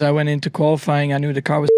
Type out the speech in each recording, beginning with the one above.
I went into qualifying, I knew the car was...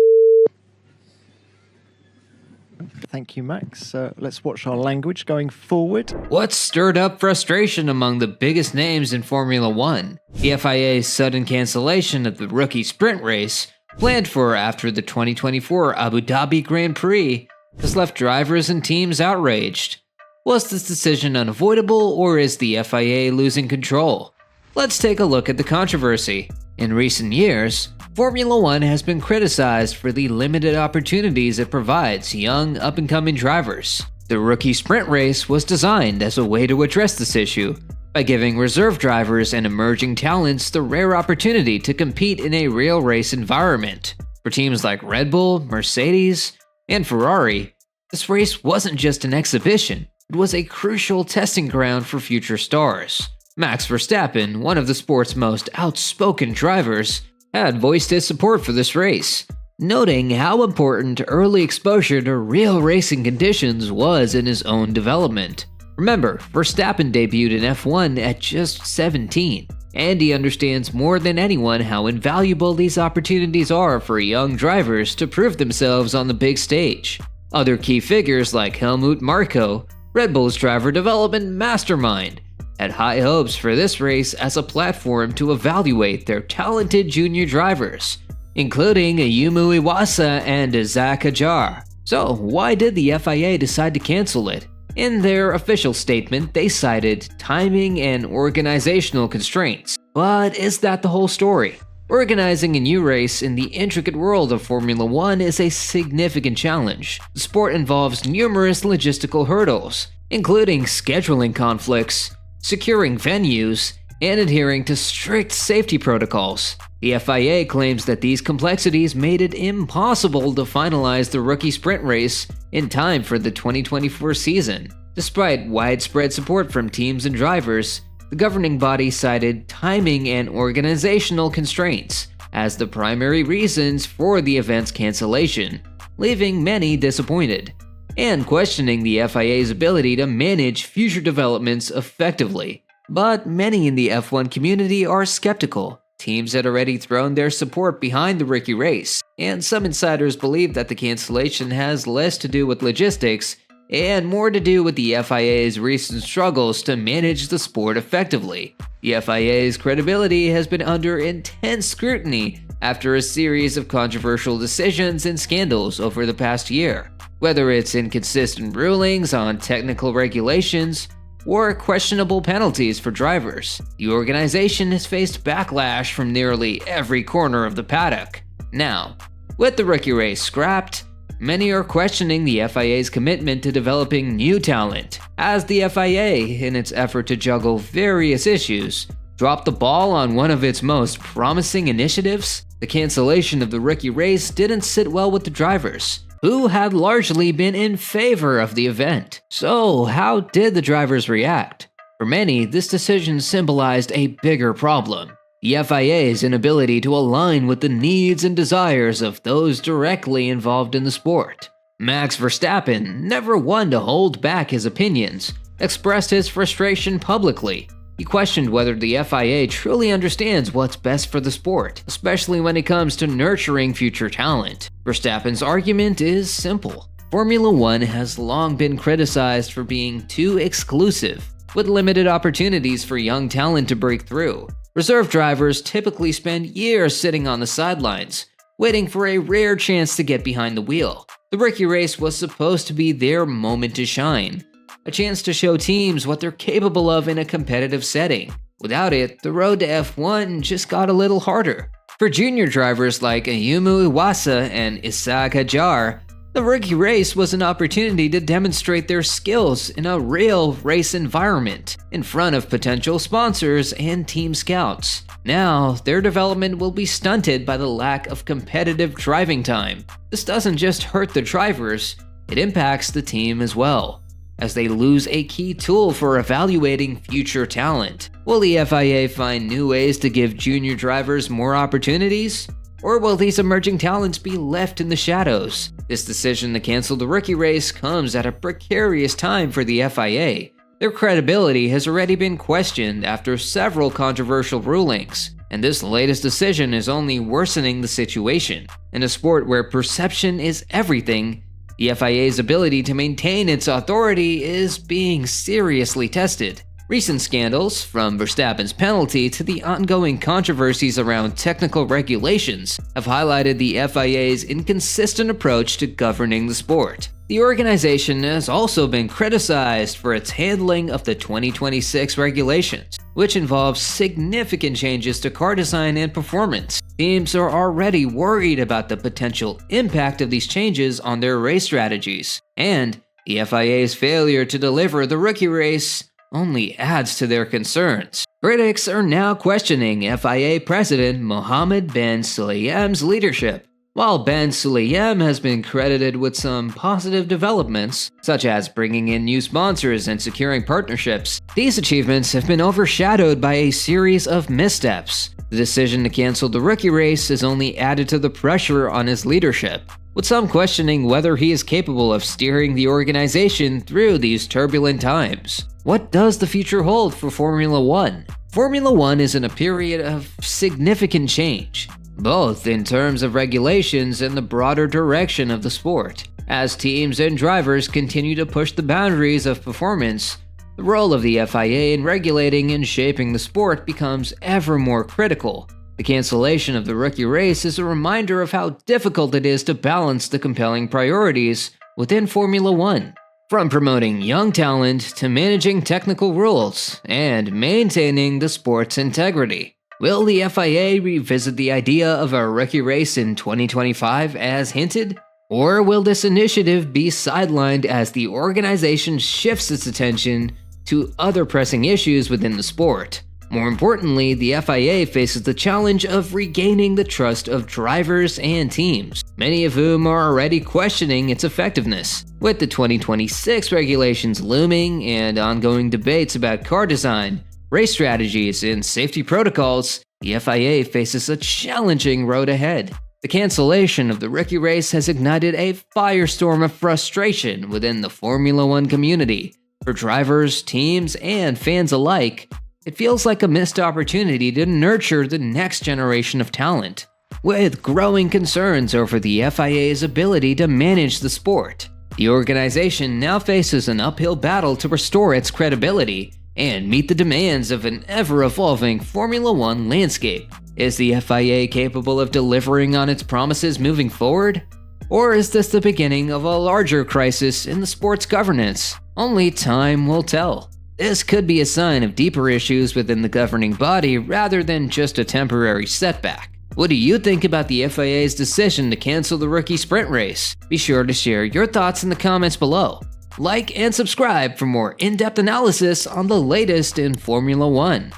Thank you, Max. Let's watch our language going forward. What stirred up frustration among the biggest names in Formula One? The FIA's sudden cancellation of the rookie sprint race, planned for after the 2024 Abu Dhabi Grand Prix, has left drivers and teams outraged. Was this decision unavoidable, or is the FIA losing control? Let's take a look at the controversy. In recent years, Formula One has been criticized for the limited opportunities it provides young, up-and-coming drivers. The rookie sprint race was designed as a way to address this issue by giving reserve drivers and emerging talents the rare opportunity to compete in a real race environment. For teams like Red Bull, Mercedes, and Ferrari, this race wasn't just an exhibition, it was a crucial testing ground for future stars. Max Verstappen, one of the sport's most outspoken drivers, had voiced his support for this race, noting how important early exposure to real racing conditions was in his own development. Remember, Verstappen debuted in F1 at just 17, and he understands more than anyone how invaluable these opportunities are for young drivers to prove themselves on the big stage. Other key figures like Helmut Marko, Red Bull's driver development mastermind, had high hopes for this race as a platform to evaluate their talented junior drivers, including Ayumu Iwasa and Isaac Hadjar. So why did the FIA decide to cancel it? In their official statement, they cited timing and organizational constraints. But is that the whole story? Organizing a new race in the intricate world of Formula One is a significant challenge. The sport involves numerous logistical hurdles, including scheduling conflicts, securing venues, and adhering to strict safety protocols. The FIA claims that these complexities made it impossible to finalize the rookie sprint race in time for the 2024 season. Despite widespread support from teams and drivers, the governing body cited timing and organizational constraints as the primary reasons for the event's cancellation, leaving many disappointed and questioning the FIA's ability to manage future developments effectively. But many in the F1 community are skeptical. Teams had already thrown their support behind the rookie race, and some insiders believe that the cancellation has less to do with logistics and more to do with the FIA's recent struggles to manage the sport effectively. The FIA's credibility has been under intense scrutiny after a series of controversial decisions and scandals over the past year. Whether it's inconsistent rulings on technical regulations or questionable penalties for drivers, the organization has faced backlash from nearly every corner of the paddock. Now, with the rookie race scrapped, many are questioning the FIA's commitment to developing new talent, as the FIA, in its effort to juggle various issues, dropped the ball on one of its most promising initiatives. The cancellation of the rookie race didn't sit well with the drivers, who had largely been in favor of the event. So how did the drivers react? For many, this decision symbolized a bigger problem: the FIA's inability to align with the needs and desires of those directly involved in the sport. Max Verstappen, never one to hold back his opinions, expressed his frustration publicly. He questioned whether the FIA truly understands what's best for the sport, especially when it comes to nurturing future talent. Verstappen's argument is simple. Formula One has long been criticized for being too exclusive, with limited opportunities for young talent to break through. Reserve drivers typically spend years sitting on the sidelines, waiting for a rare chance to get behind the wheel. The rookie race was supposed to be their moment to shine, a chance to show teams what they're capable of in a competitive setting. Without it, the road to F1 just got a little harder. For junior drivers like Ayumu Iwasa and Isaac Hadjar, the rookie race was an opportunity to demonstrate their skills in a real race environment, in front of potential sponsors and team scouts. Now, their development will be stunted by the lack of competitive driving time. This doesn't just hurt the drivers, it impacts the team as well, as they lose a key tool for evaluating future talent. Will the FIA find new ways to give junior drivers more opportunities? Or will these emerging talents be left in the shadows? This decision to cancel the rookie race comes at a precarious time for the FIA. Their credibility has already been questioned after several controversial rulings, and this latest decision is only worsening the situation. In a sport where perception is everything, the FIA's ability to maintain its authority is being seriously tested. Recent scandals, from Verstappen's penalty to the ongoing controversies around technical regulations, have highlighted the FIA's inconsistent approach to governing the sport. The organization has also been criticized for its handling of the 2026 regulations, which involves significant changes to car design and performance. Teams are already worried about the potential impact of these changes on their race strategies, and the FIA's failure to deliver the rookie race only adds to their concerns. Critics are now questioning FIA President Mohammed bin Sulayem's leadership. While bin Sulayem has been credited with some positive developments, such as bringing in new sponsors and securing partnerships, these achievements have been overshadowed by a series of missteps. The decision to cancel the rookie race has only added to the pressure on his leadership, with some questioning whether he is capable of steering the organization through these turbulent times. What does the future hold for Formula One? Formula One is in a period of significant change, both in terms of regulations and the broader direction of the sport. As teams and drivers continue to push the boundaries of performance, the role of the FIA in regulating and shaping the sport becomes ever more critical. The cancellation of the rookie race is a reminder of how difficult it is to balance the compelling priorities within Formula One. From promoting young talent to managing technical rules and maintaining the sport's integrity. Will the FIA revisit the idea of a rookie race in 2025 as hinted? Or will this initiative be sidelined as the organization shifts its attention to other pressing issues within the sport? More importantly, the FIA faces the challenge of regaining the trust of drivers and teams, many of whom are already questioning its effectiveness. With the 2026 regulations looming and ongoing debates about car design, race strategies, and safety protocols, the FIA faces a challenging road ahead. The cancellation of the rookie race has ignited a firestorm of frustration within the Formula One community. For drivers, teams, and fans alike, it feels like a missed opportunity to nurture the next generation of talent. With growing concerns over the FIA's ability to manage the sport, the organization now faces an uphill battle to restore its credibility and meet the demands of an ever-evolving Formula One landscape. Is the FIA capable of delivering on its promises moving forward? Or is this the beginning of a larger crisis in the sport's governance? Only time will tell. This could be a sign of deeper issues within the governing body rather than just a temporary setback. What do you think about the FIA's decision to cancel the rookie sprint race? Be sure to share your thoughts in the comments below. Like and subscribe for more in-depth analysis on the latest in Formula One.